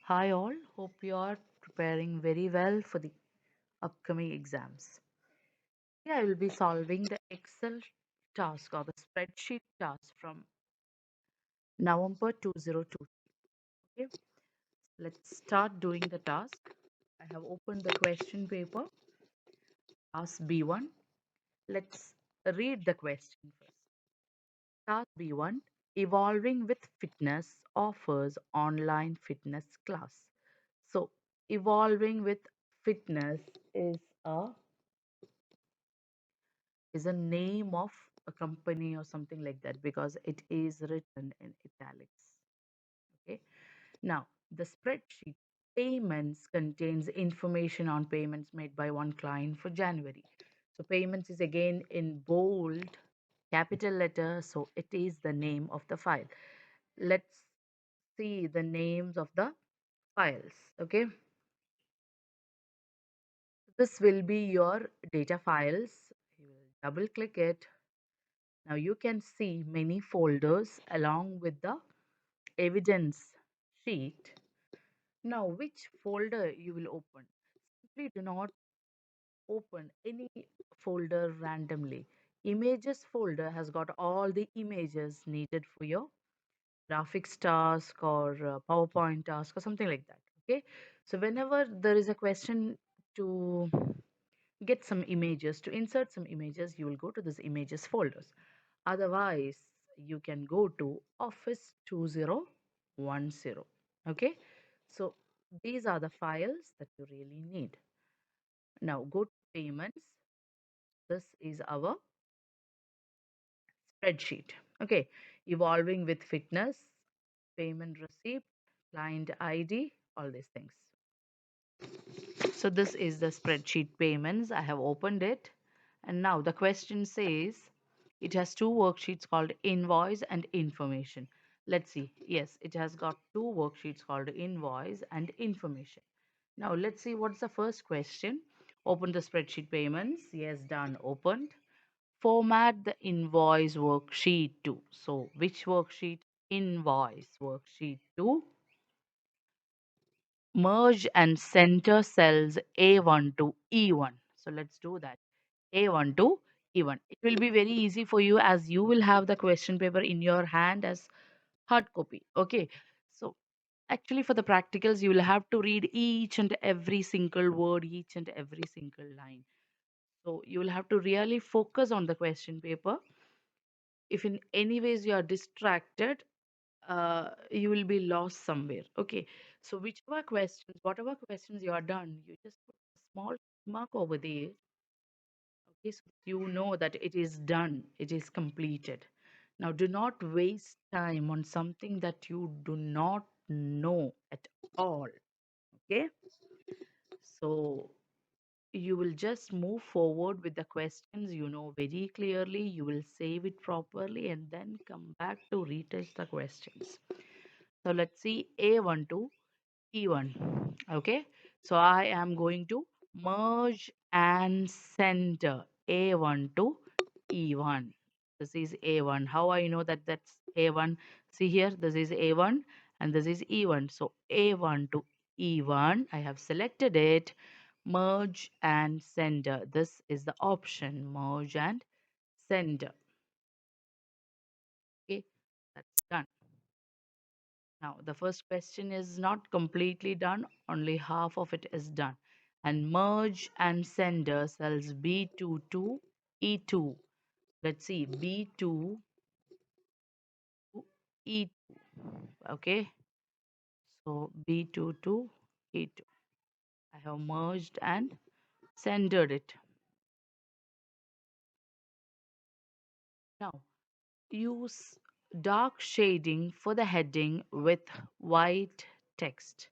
Hi all, hope you are preparing very well for the upcoming exams. I will be solving the Excel task or the spreadsheet task from November 2022. Okay, let's start doing the task. I have opened the question paper, task B1. Let's read the question first. Task B1, Evolving with Fitness offers online fitness class. So, Evolving with Fitness a is a name of a company or something like that because it is written in italics. Okay. Now, the spreadsheet payments contains information on payments made by one client for January. So, payments is again in bold capital letter. So, it is the name of the file. Let's see the names of the files. Okay. This will be your data files. You will double click it. Now you can see many folders along with the evidence sheet. Now which folder you will open? Simply do not open any folder randomly. Images folder has got all the images needed for your graphics task or PowerPoint task or something like that. Okay. So whenever there is a question to get some images, to insert some images, you will go to this images folders. Otherwise, you can go to Office 2010. Okay, so these are the files that you really need. Now go to payments. This is our spreadsheet. Okay, evolving with fitness, payment receipt, client ID, all these things. So this is the spreadsheet payments. I have opened it. And now the question says it has two worksheets called invoice and information. Let's see. Yes, it has got two worksheets called invoice and information. Now let's see what's the first question. Open the spreadsheet payments. Yes, done. Opened. Format the invoice worksheet to. So which worksheet? Invoice worksheet to. Merge and center cells A1 to E1. So let's do that. A1 to E1. It will be very easy for you as you will have the question paper in your hand as hard copy. Okay. So actually for the practicals, you will have to read each and every single word, each and every single line. So you will have to really focus on the question paper. If in any ways you are distracted, you will be lost somewhere. Okay. So whichever questions, whatever questions you are done, you just put a small mark over there. Okay, so you know that it is done, it is completed. Now, do not waste time on something that you do not know at all. Okay, so you will just move forward with the questions you know very clearly. You will save it properly and then come back to retest the questions. So let's see A1 to E1. Okay, so I am going to merge and center A1 to E1. This is A1. How I know that that's A1? See here, this is A1 and this is E1. So A1 to E1, I have selected it. Merge and center. This is the option, merge and center. Okay, that's done. Now, the first question is not completely done, only half of it is done. And merge and sender cells B2 to E2. Let's see, B2 to E2. Okay, so B2 to E2. I have merged and centered it. Now, use dark shading for the heading with white text.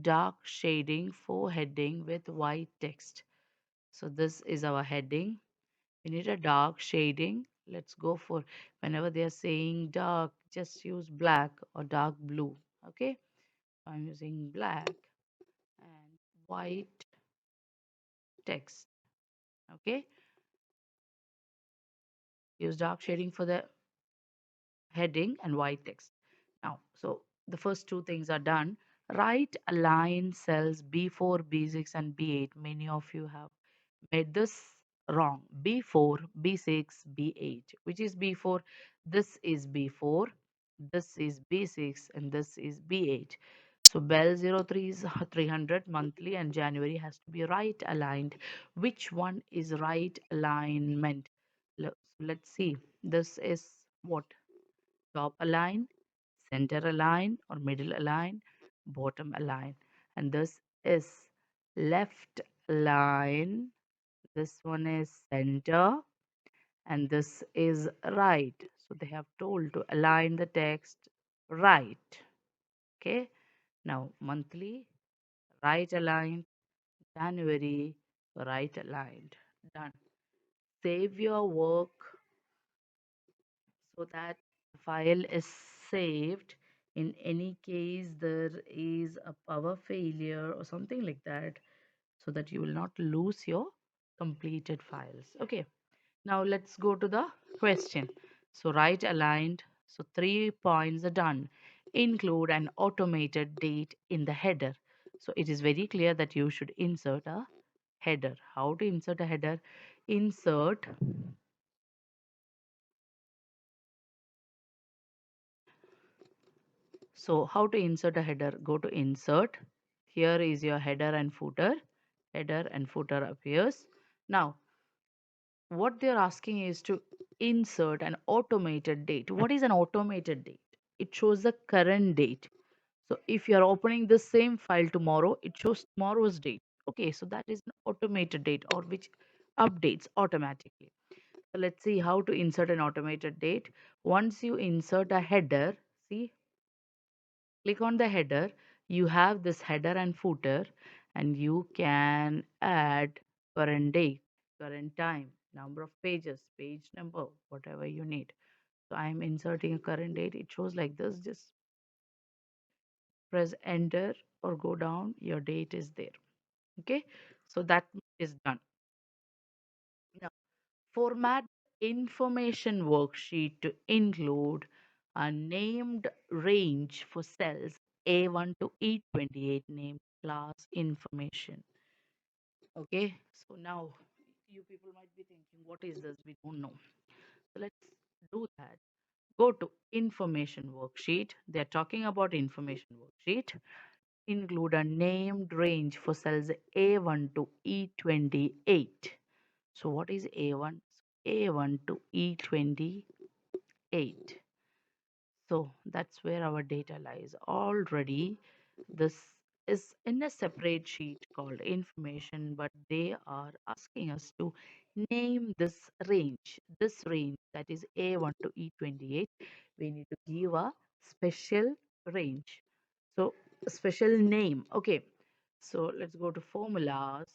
Dark shading for heading with white text. So this is our heading. We need a dark shading. Let's go for whenever they are saying dark, just use black or dark blue. Okay. I'm using black and white text. Okay. Use dark shading for the heading and white text. Now, so the first two things are done. Right align cells B4, B6, and B8. Many of you have made this wrong. B4, B6, B8. Which is B4? This is B4, this is B6, and this is B8. So Bell 03 is 300 monthly, and January has to be right aligned. Which one is right alignment? Let's see. This is what? Top align, center align, or middle align, bottom align. And this is left align. This one is center, and this is right. So they have told to align the text right. Okay. Now monthly, right aligned. January, right aligned. Done. Save your work so that the file is saved. In any case there is a power failure or something like that, so that you will not lose your completed files. Okay, now let's go to the question. So right aligned, so 3 points are done. Include an automated date in the header. So it is very clear that you should insert a header. How to insert a header? Insert. So how to insert a header? Go to insert. Here is your header and footer. Header and footer appears. Now, what they're asking is to insert an automated date. What is an automated date? It shows the current date. So if you are opening the same file tomorrow, it shows tomorrow's date. Okay, so that is an automated date, or which updates automatically. So let's see how to insert an automated date. Once you insert a header, see, click on the header. You have this header and footer, and you can add current date, current time, number of pages, page number, whatever you need. So I'm inserting a current date. It shows like this. Just press enter or go down. Your date is there. Okay, so that is done. Now format information worksheet to include a named range for cells A1 to E28, named class information. Okay, so now you people might be thinking, what is this? We don't know. So let's do that. Go to information worksheet. They're talking about information worksheet. Include a named range for cells A1 to E28. So what is A1? A1 to E28. So that's where our data lies. Already this is in a separate sheet called information, but they are asking us to name this range that is A1 to E28. We need to give a special range. So a special name. Okay. So let's go to formulas.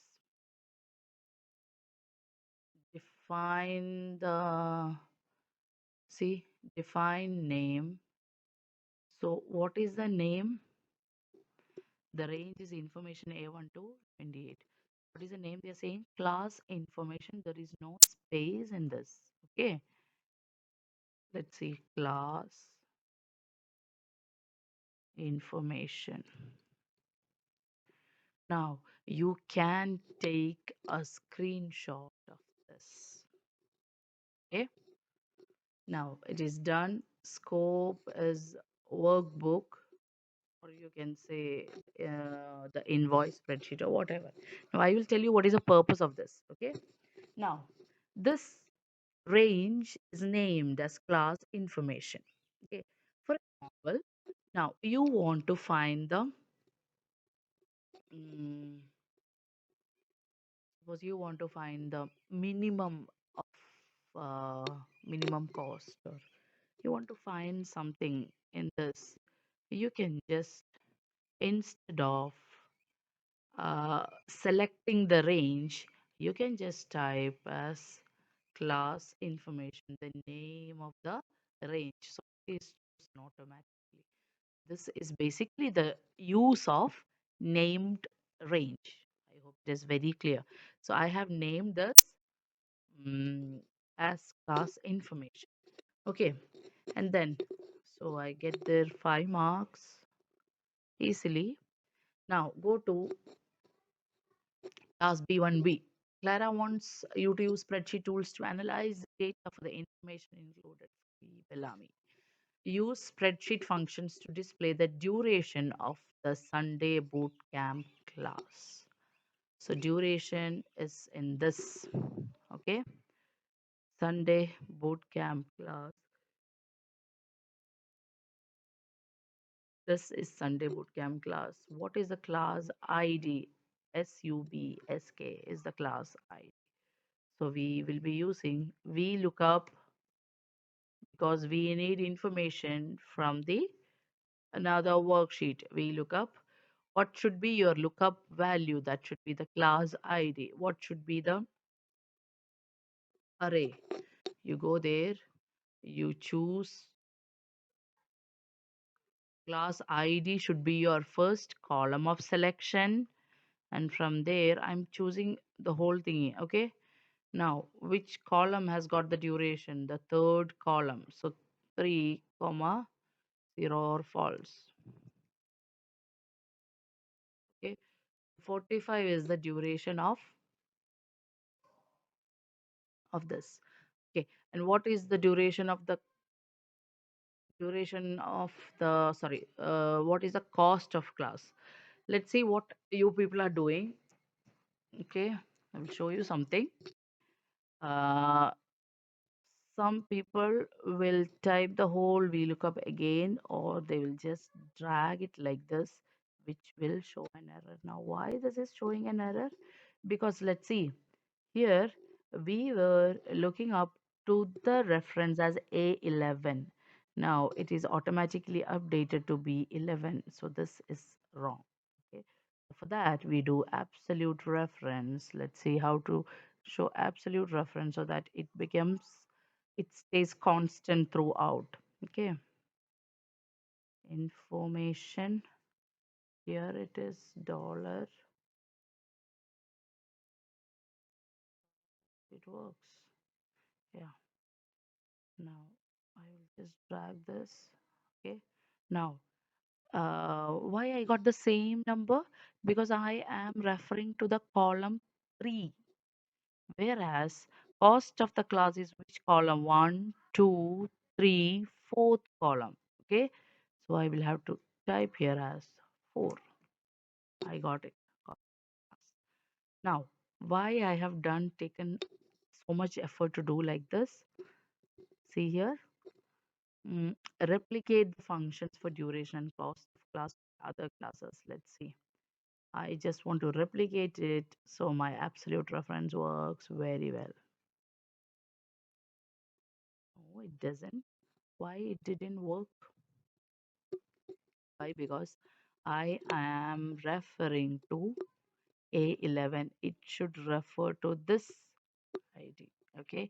Define the, see, define name. So what is the name? The range is information A1 to 28. What is the name they are saying? Class information. There is no space in this. Okay. Let's see. Class information. Now you can take a screenshot of this. Okay. Now it is done. Scope is workbook, or you can say the invoice spreadsheet or whatever. Now I will tell you what is the purpose of this. Okay. Now this range is named as class information. Okay. For example, now you want to find the suppose you want to find the minimum of minimum cost, or you want to find something in this. You can just, instead of selecting the range, you can just type as class information the name of the range, so it is chosen automatically. This is basically the use of named range. I hope it is very clear. So I have named this mm, as class information. Okay, and then so I get there 5 marks. easily. Now go to task B1B. Clara wants you to use spreadsheet tools to analyze data for the information included. Bellamy. Use spreadsheet functions to display the duration of the Sunday boot camp class. So duration is in this, okay? Sunday boot camp class. This is Sunday boot camp class. What is the class ID? SUBSK is the class ID. So we will be using VLOOKUP because we need information from the another worksheet. VLOOKUP. What should be your lookup value? That should be the class ID. What should be the array? You go there, you choose class ID should be your first column of selection, and from there I'm choosing the whole thingy. Okay, now which column has got the duration? The third column. So 3 comma 0 or false. Okay, 45 is the duration of this. Okay, and what is the duration of the sorry what is the cost of class? Let's see what you people are doing. Okay, I will show you something. uh, some people will type the whole VLOOKUP again, or they will just drag it like this, which will show an error. Now why this is showing an error? Because let's see, here we were looking up to the reference as A11. Now it is automatically updated to B11. So this is wrong. Okay. For that we do absolute reference. Let's see how to show absolute reference so that it stays constant throughout. Okay. Information. Here it is dollar. It works. Yeah. Now I will just drag this. Okay. Now, why I got the same number? Because I am referring to the column 3, whereas cost of the class is which column? 1, 2, 3, fourth column. Okay. So I will have to type here as 4. I got it. Now, why I have taken so much effort to do like this? See here. Mm, replicate the functions for duration and cost of class other classes. Let's see. I just want to replicate it so my absolute reference works very well. Oh, it doesn't. Why it didn't work? Why? Because I am referring to A11. It should refer to this ID. Okay.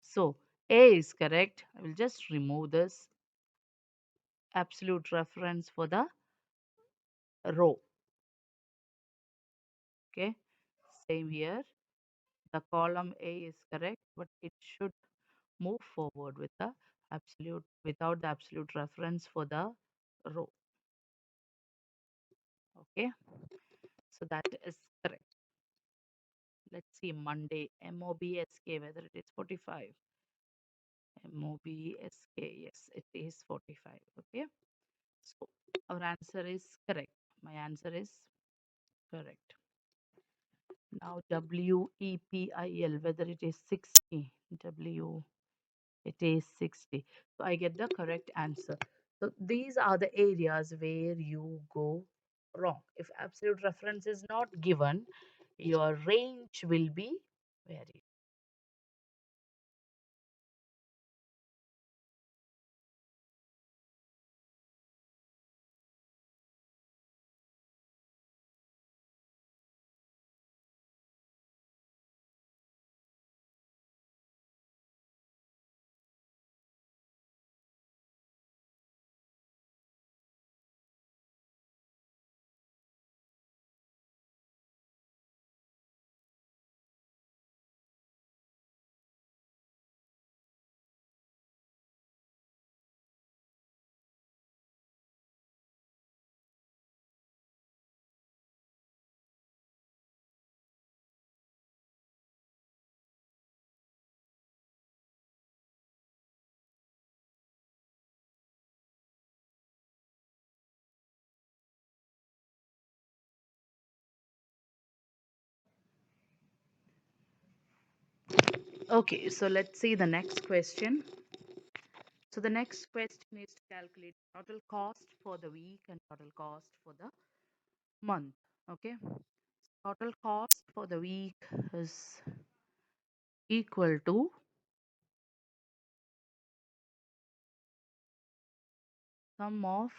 So A is correct. I will just remove this absolute reference for the row. Okay. Same here. The column A is correct, but it should move forward with the absolute without the absolute reference for the row. Okay, so that is correct. Let's see Monday MOBSK whether it is 45. MOBSK, yes, it is 45. Okay, so our answer is correct. My answer is correct. Now WEPIL whether it is 60. W it is 60. So I get the correct answer. So these are the areas where you go wrong. If absolute reference is not given, your range will be varied. Okay, so let's see the next question. So the next question is to calculate total cost for the week and total cost for the month. Okay, total cost for the week is equal to sum of,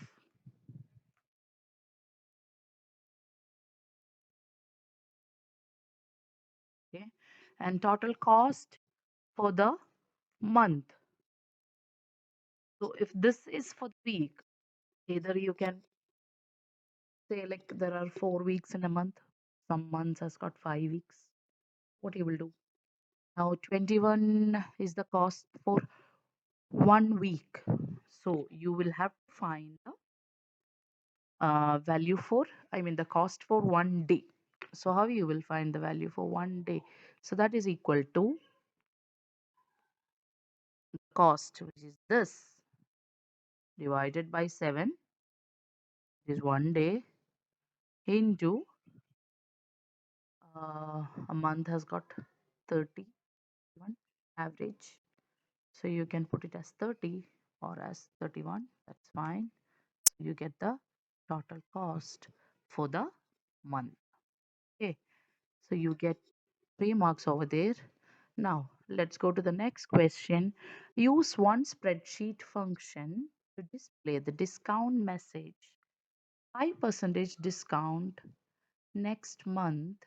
okay, and total cost for the month. So if this is for the week, either you can say like there are 4 weeks in a month. Some months has got 5 weeks. What you will do? Now 21 is the cost for 1 week. So you will have to find the value for, I mean the cost for 1 day. So how you will find the value for 1 day? So that is equal to cost, which is this, divided by 7, is 1 day, into a month has got 31 average. So you can put it as 30 or as 31. That's fine. You get the total cost for the month. Okay. So you get 3 marks over there. Now let's go to the next question. Use one spreadsheet function to display the discount message. 5% discount next month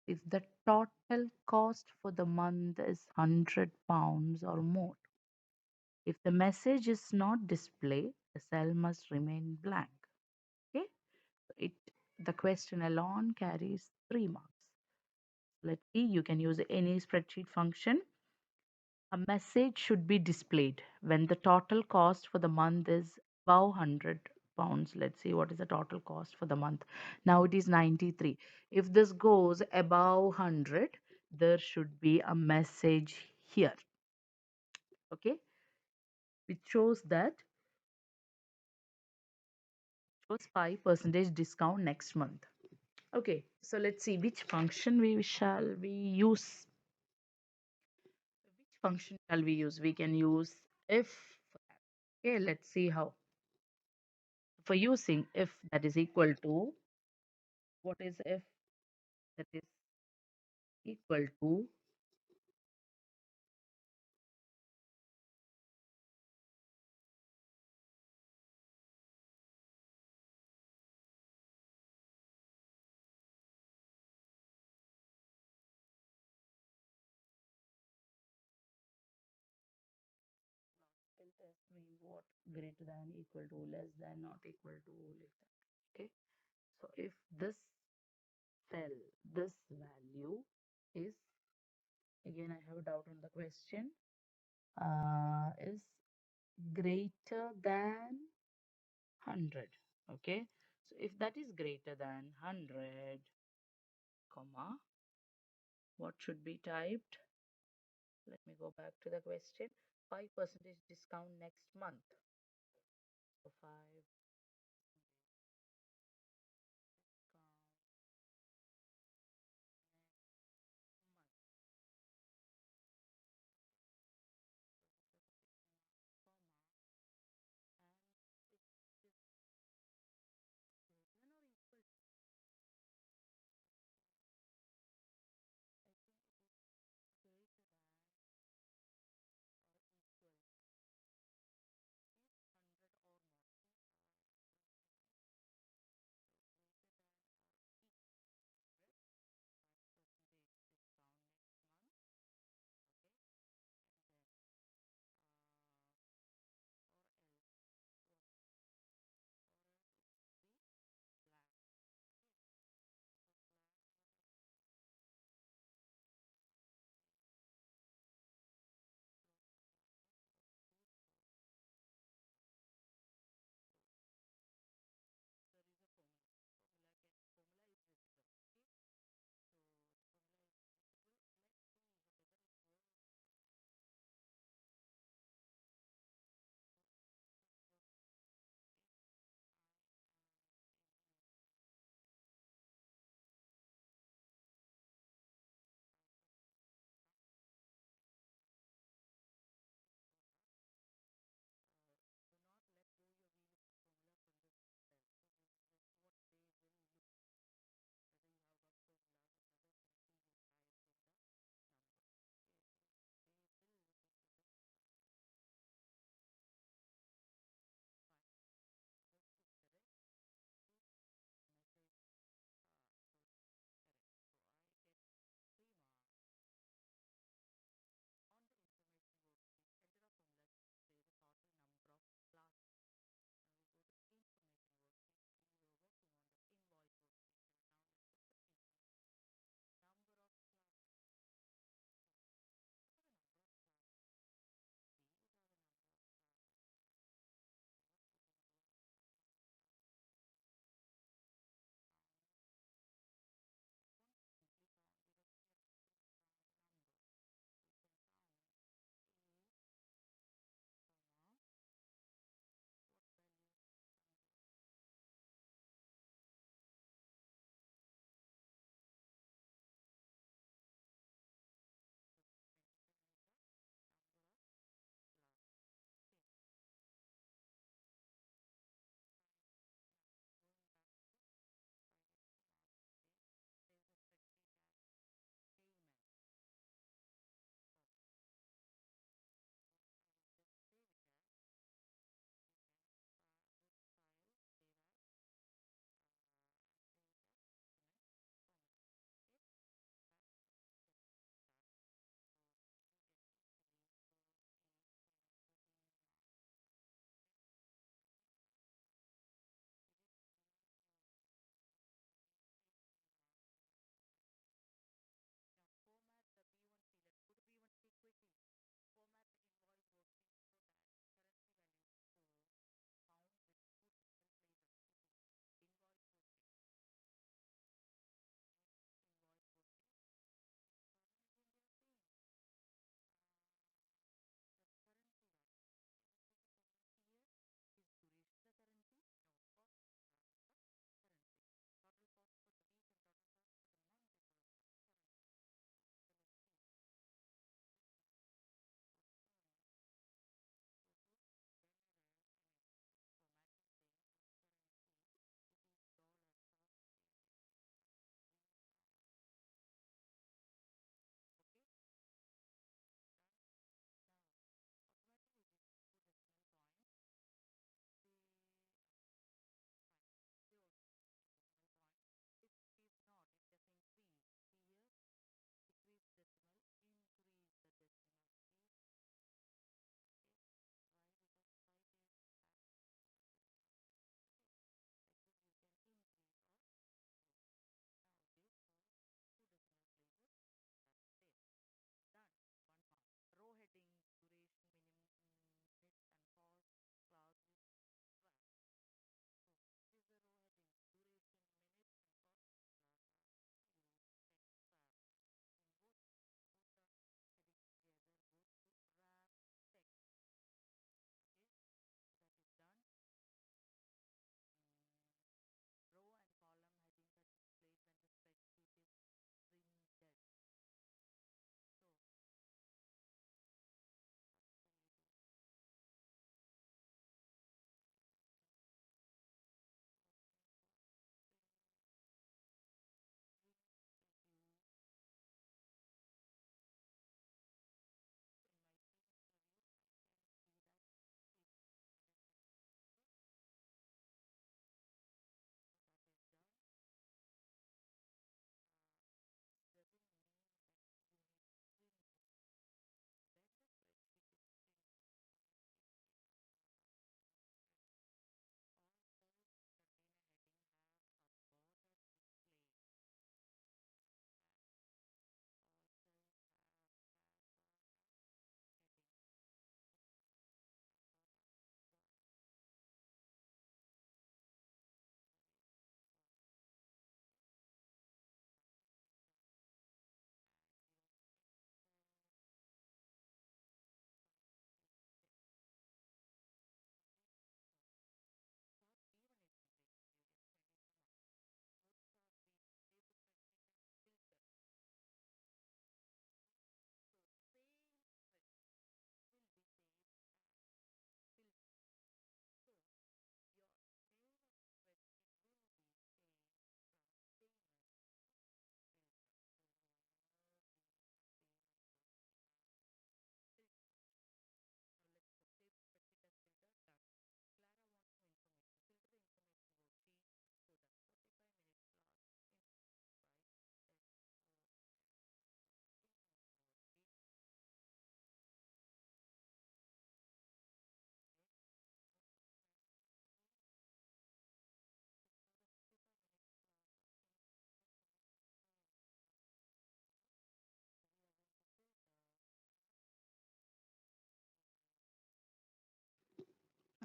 if the total cost for the month is £100 or more. If the message is not displayed, the cell must remain blank. Okay, so the question alone carries 3 marks. Let's see, you can use any spreadsheet function. A message should be displayed when the total cost for the month is above £100. Let's see what is the total cost for the month. Now it is 93. If this goes above 100, there should be a message here. Okay, which shows that shows 5% discount next month. Okay, so let's see which function we use. Which function shall we use? We can use if. Okay, let's see how. For using if, that is equal to, what is if? That is equal to, will test me what greater than, equal to, less than, not equal to, like that. Okay, so if this cell, this value is, again I have a doubt on the question, is greater than 100. Okay, so if that is greater than 100, comma, what should be typed? Let me go back to the question. 5% discount next month. So 5 month.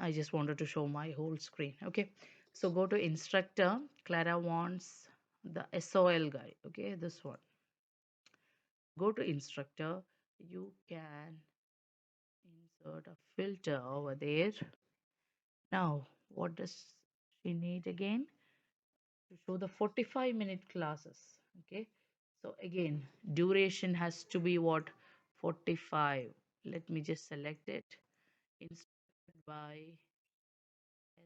I just wanted to show my whole screen. Okay, so go to instructor. Clara wants the SOL guy. Okay, this one. Go to instructor. You can insert a filter over there. Now, what does she need again? To show the 45-minute classes. Okay, so again, duration has to be what? 45. Let me just select it. Instructed by SOL.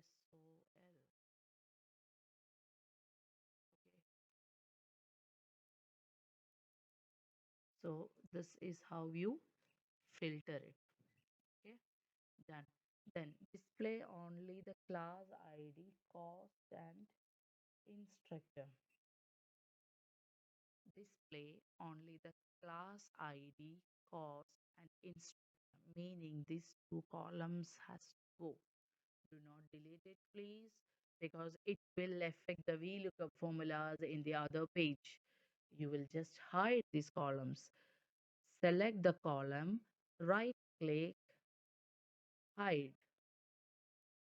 So this is how you filter it. Okay, done. Then display only the class ID, cost, and instructor. Display only the class ID, cost, and instructor, meaning these two columns has to go. Do not delete it, please, because it will affect the VLOOKUP formulas in the other page. You will just hide these columns. Select the column, right click, hide.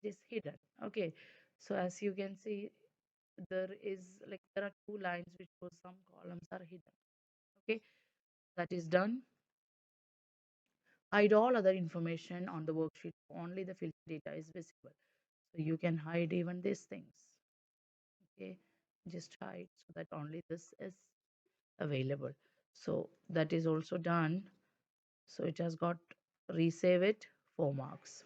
It is hidden. Okay, so as you can see, there are two lines which show some columns are hidden. Okay, that is done. Hide all other information on the worksheet. Only the filter data is visible. So you can hide even these things. Okay, just hide so that only this is available. So that is also done. So it has got resave it 4 marks.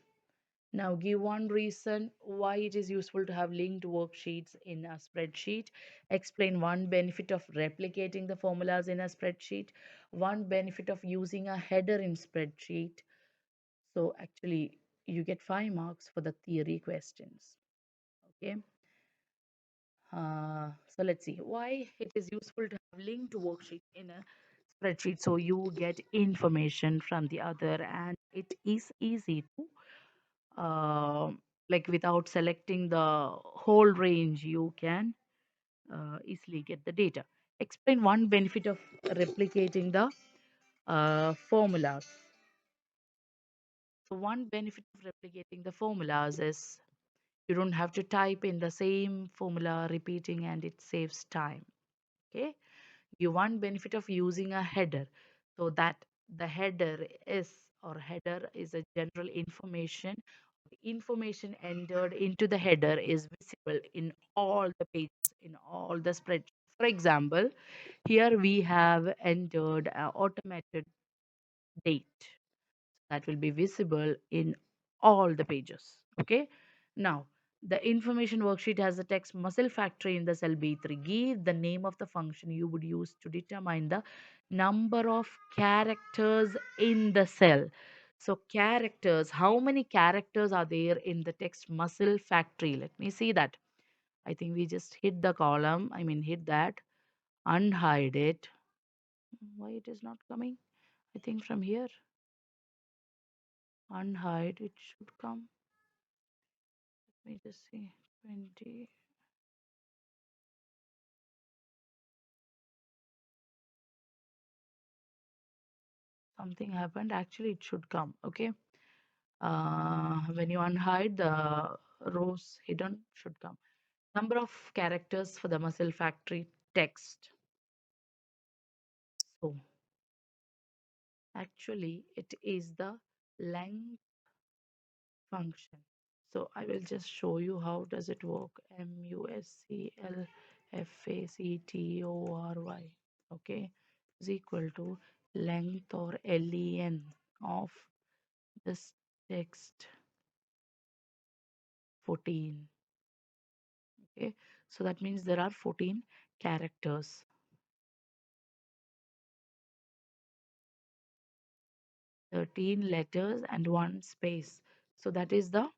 Now give one reason why it is useful to have linked worksheets in a spreadsheet. Explain one benefit of replicating the formulas in a spreadsheet. One benefit of using a header in spreadsheet. So actually you get 5 marks for the theory questions. Okay. So let's see why it is useful to have linked worksheet in a spreadsheet. So you get information from the other, and it is easy to like without selecting the whole range, you can easily get the data. Explain one benefit of replicating the formulas. So one benefit of replicating the formulas is you don't have to type in the same formula repeating, and it saves time. Okay, you one benefit of using a header, so that the header is a general information. The information entered into the header is visible in all the pages, in all the spreadsheets. For example, here we have entered automated date that will be visible in all the pages. Okay, now the information worksheet has a text muscle factory in the cell B3. Give the name of the function you would use to determine the number of characters in the cell. So characters, how many characters are there in the text muscle factory? Let me see that. I think we just hit the column, I mean hit that, unhide it. Why it is not coming? I think from here, unhide, it should come. Let me just see. 20. Something happened. Actually, it should come. Okay. When you unhide, the rows hidden should come. Number of characters for the muscle factory text. So actually, it is the length function. So I will just show you how does it work. MUSCLFACTORY. Okay, is equal to length or len of this text 14. Okay, so that means there are 14 characters, 13 letters, and one space. So that is the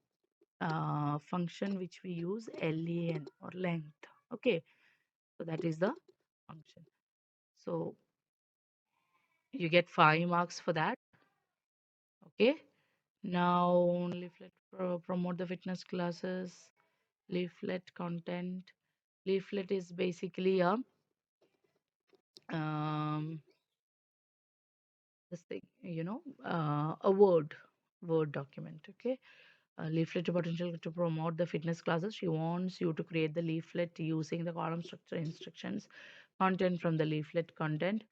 function which we use, len or length. Okay, so that is the function. So you get 5 marks for that. Okay, now leaflet promote the fitness classes. Leaflet content. Leaflet is basically a this thing, a word document. Okay, Leaflet potential to promote the fitness classes. She wants you to create the leaflet using the column structure instructions, content from the leaflet content.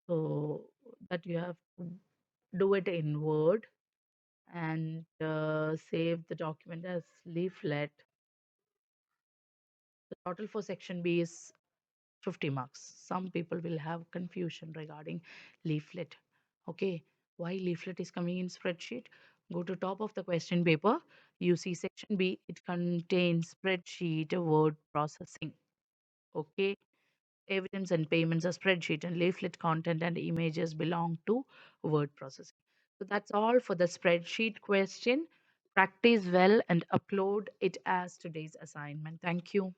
So that you have to do it in Word and save the document as leaflet. The total for section B is 50 marks. Some people will have confusion regarding leaflet. Okay, why leaflet is coming in spreadsheet? Go to top of the question paper. You see section B. It contains spreadsheet word processing. Okay, evidence and payments are spreadsheet, and leaflet content and images belong to word processing. So that's all for the spreadsheet question. Practice well and upload it as today's assignment. Thank you.